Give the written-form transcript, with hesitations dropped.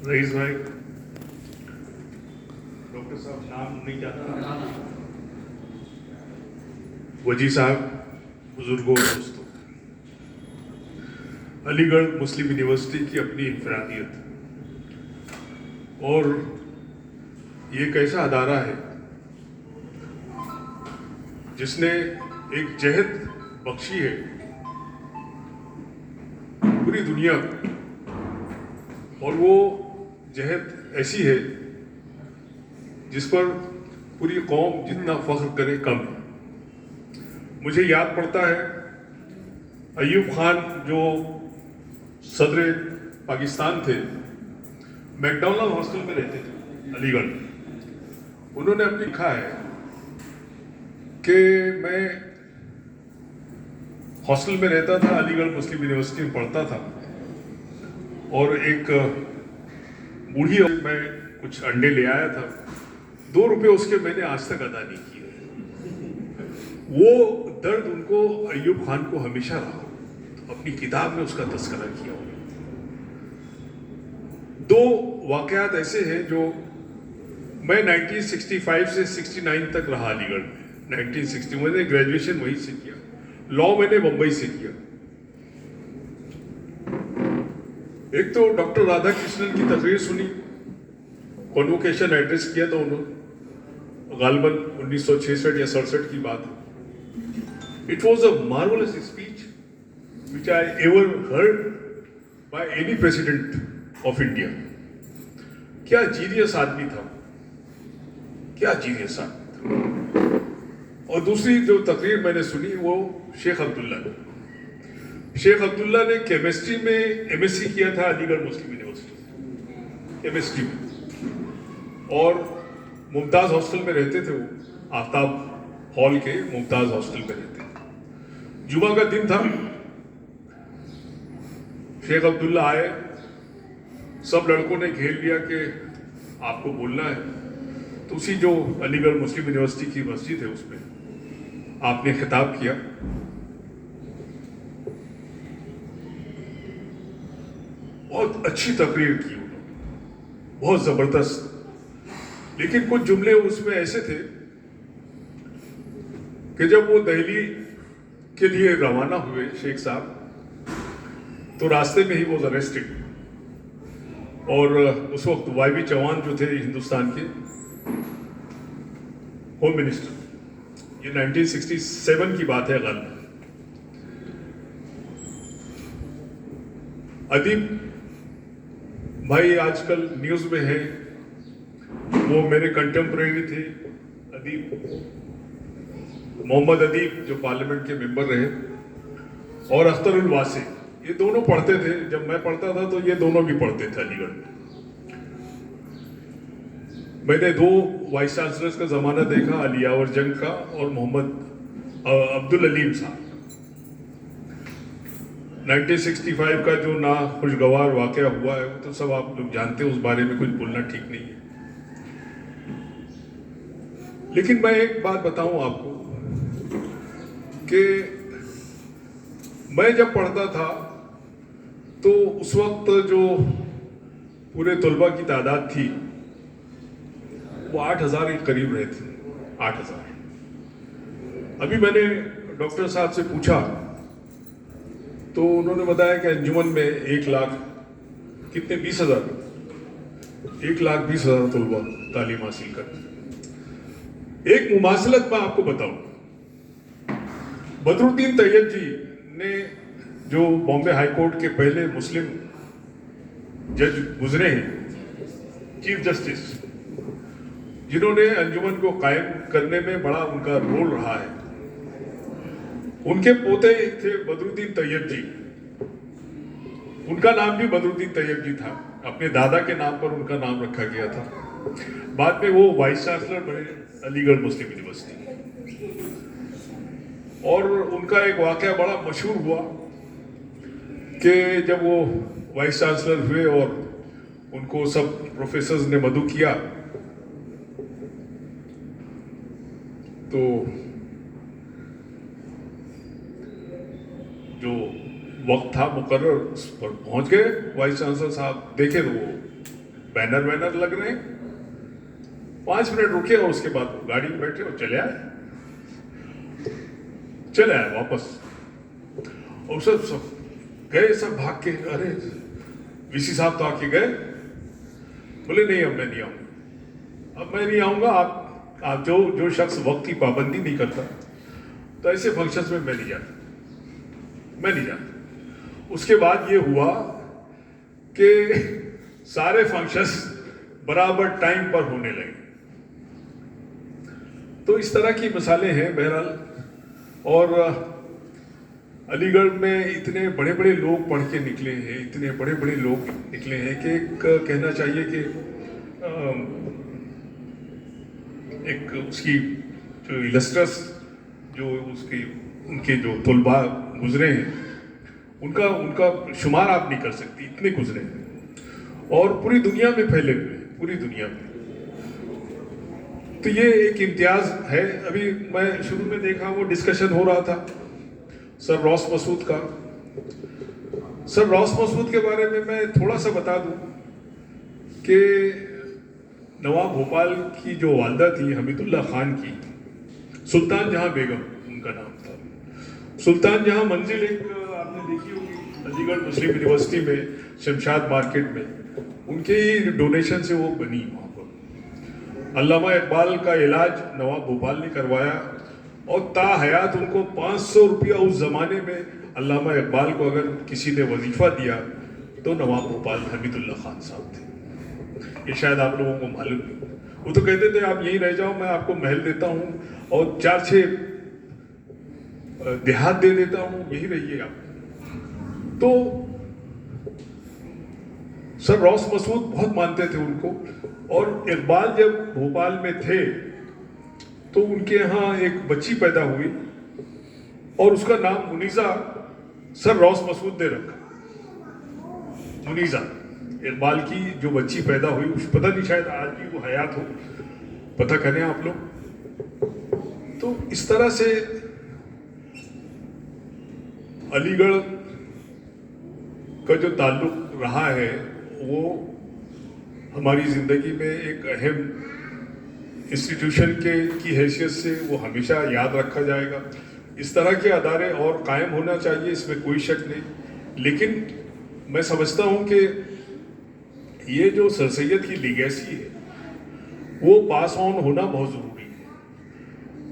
Rice भाई, doctor साहब नाम नहीं जानता, वजी साहब, बुजुर्गों और दोस्तों, अलीगढ़ मुस्लिम यूनिवर्सिटी की अपनी इनफरादियत और ये एक ऐसा अदारा है जिसने एक जहद बख्शी है पूरी दुनिया में, और वो जहद ऐसी है जिस पर पूरी कौम जितना फख्र करे कम है। मुझे याद पड़ता है अयूब खान जो सदर पाकिस्तान थे, मैकडॉनल्ड हॉस्टल में रहते थे अलीगढ़ में। उन्होंने अपने लिखा है कि मैं हॉस्टल में रहता था, अलीगढ़ मुस्लिम यूनिवर्सिटी में पढ़ता था, और एक बूढ़ी मैं कुछ अंडे ले आया था, 2 रुपए उसके मैंने आज तक अदा नहीं किए। वो दर्द उनको, अयूब खान को हमेशा रहा, अपनी किताब में उसका तस्करा किया। 2 वाकयात ऐसे हैं जो मैं 1965 से 69 तक रहा अलीगढ़ में। 1960 मैंने ग्रेजुएशन वहीं से किया, लॉ मैंने मुंबई से किया। एक तो डॉक्टर राधाकृष्णन की तकरीर सुनी, कॉन्वोकेशन एड्रेस किया था उन्होंने, गालबन 1966 या 67 की बात है। It was a marvellous speech which I ever heard by any president of India. क्या जीनियस आदमी था, क्या जीनियस आदमी था। और दूसरी जो तकरीर मैंने सुनी वो शेख अब्दुल्ला ने। शेख अब्दुल्ला ने केमिस्ट्री में एमएससी किया था अलीगढ़ मुस्लिम यूनिवर्सिटी, केमिस्ट्री में, और मुमताज हॉस्टल में रहते थे। वो आफ्ताब हॉल के मुमताज हॉस्टल में रहते थे। जुमा का दिन था, शेख अब्दुल्ला आए, सब लड़कों ने घेर लिया कि आपको बोलना है। तो उसी जो अलीगढ़ मुस्लिम यूनिवर्सिटी की मस्जिद है उसमें आपने खिताब किया। बहुत अच्छी तकरीर की उन्होंने, बहुत जबरदस्त। लेकिन कुछ जुमले उसमें ऐसे थे कि जब वो दिल्ली के लिए रवाना हुए शेख साहब, तो रास्ते में ही वो अरेस्टेड। और उस वक्त वाई चौहान जो थे हिंदुस्तान के होम मिनिस्टर, ये 1967 की बात है गालिब। अदीब भाई आजकल न्यूज में है, वो मेरे कंटेम्परेरी थे, अदीब, मोहम्मद अदीब जो पार्लियामेंट के मेंबर रहे, और अख्तरुल वासी। ये दोनों पढ़ते थे, जब मैं पढ़ता था तो ये दोनों भी पढ़ते थे अलीगढ़ में। मैंने 2 वाइस चांसलर्स का जमाना देखा, अली यावर जंग का और मोहम्मद अब्दुल अलीम साहब। 1965 का जो ना खुशगवार वाकया हुआ है वो तो सब आप लोग जानते हैं, उस बारे में कुछ बोलना ठीक नहीं है। लेकिन मैं एक बात बताऊं आपको कि मैं जब पढ़ता था तो उस वक्त जो पूरे तलबा की तादाद थी वो 8000 के करीब रहे थे, 8000। अभी मैंने डॉक्टर साहब से पूछा तो उन्होंने बताया कि अंजुमन में 1 लाख कितने 20,000, 1,20,000 तलबा तालीम हासिल करते। एक मुमासलत मैं आपको बताऊं, बदरुद्दीन तैयब जी ने, जो बॉम्बे हाई कोर्ट के पहले मुस्लिम जज गुजरे हैं, चीफ जस्टिस, जिन्होंने अंजुमन को कायम करने में बड़ा उनका रोल रहा है, उनके पोते थे बदरुद्दीन तैयब जी। उनका नाम भी बदरुद्दीन तैयब जी था, अपने दादा के नाम पर उनका नाम रखा गया था। बाद में वो वाइस चांसलर बने अलीगढ़ मुस्लिम यूनिवर्सिटी। और उनका एक वाकया बड़ा मशहूर हुआ कि जब वो वाइस चांसलर हुए और उनको सब प्रोफेसर्स ने मदऊ किया, तो जो वक्त था मुकर्रर उस पर पहुंच गए वाइस चांसलर साहब। देखे तो वो बैनर वैनर लग रहे हैं। 5 मिनट रुके और उसके बाद वो गाड़ी में बैठे और चले आए वापस। और सब गए, सब भाग के, अरे वीसी साहब तो आके गए, बोले नहीं अब मैं नहीं आऊंगा, अब मैं नहीं आऊंगा। आप जो शख्स वक्त की पाबंदी नहीं करता तो ऐसे फंक्शंस में मैं नहीं जाता। उसके बाद ये हुआ कि सारे फंक्शंस बराबर टाइम पर होने लगे। तो इस तरह की मिसालें हैं बहरहाल। और अलीगढ़ में इतने बड़े बड़े लोग पढ़ के निकले हैं, इतने बड़े बड़े लोग निकले हैं कि कहना चाहिए कि एक उसकी जो इलस्ट्रस जो उनके जो तुलबा गुजरे हैं उनका शुमार आप नहीं कर सकती, इतने गुजरे हैं और पूरी दुनिया में फैले हुए हैं, पूरी दुनिया में। तो ये एक इम्तियाज है। अभी मैं शुरू में देखा वो डिस्कशन हो रहा था सर रॉस मसूद का। सर रॉस मसूद के बारे में मैं थोड़ा सा बता दूं कि नवाब भोपाल की जो वालदा थी हमीदुल्लाह खान की, सुल्तान जहां बेगम उनका नाम था। सुल्तान जहां मंजिल एक आपने देखी होगी अलीगढ़ मुस्लिम यूनिवर्सिटी में शमशाद मार्केट में, उनके ही डोनेशन से वो बनी। वहाँ पर अल्लामा इकबाल का इलाज नवाब भोपाल ने करवाया और ताहयात उनको 500 रुपया उस ज़माने में अल्लामा इकबाल को अगर किसी ने वजीफ़ा दिया तो नवाब भोपाल हमीदुल्लाह खान साहब थे। ये शायद आप लोगों को मालूम नहीं। वो तो कहते थे आप यहीं रह जाओ, मैं आपको महल देता हूँ और 4-6 देहात दे देता हूँ, यही रहिए आप। तो सर रॉस मसूद बहुत मानते थे उनको। और इकबाल जब भोपाल में थे तो उनके यहाँ एक बच्ची पैदा हुई और उसका नाम मुनीज़ा सर रॉस मसूद ने रखा। मुनीज़ा इकबाल की जो बच्ची पैदा हुई, पता नहीं शायद आज भी वो हयात हो, पता करें आप लोग। तो इस तरह से अलीगढ़ का जो ताल्लुक रहा है वो हमारी ज़िंदगी में एक अहम इंस्टीट्यूशन की हैसियत से वो हमेशा याद रखा जाएगा। इस तरह के अदारे और कायम होना चाहिए, इसमें कोई शक नहीं। लेकिन मैं समझता हूँ कि ये जो सर सैयद की लीगेसी है वो पास ऑन होना बहुत ज़रूरी है।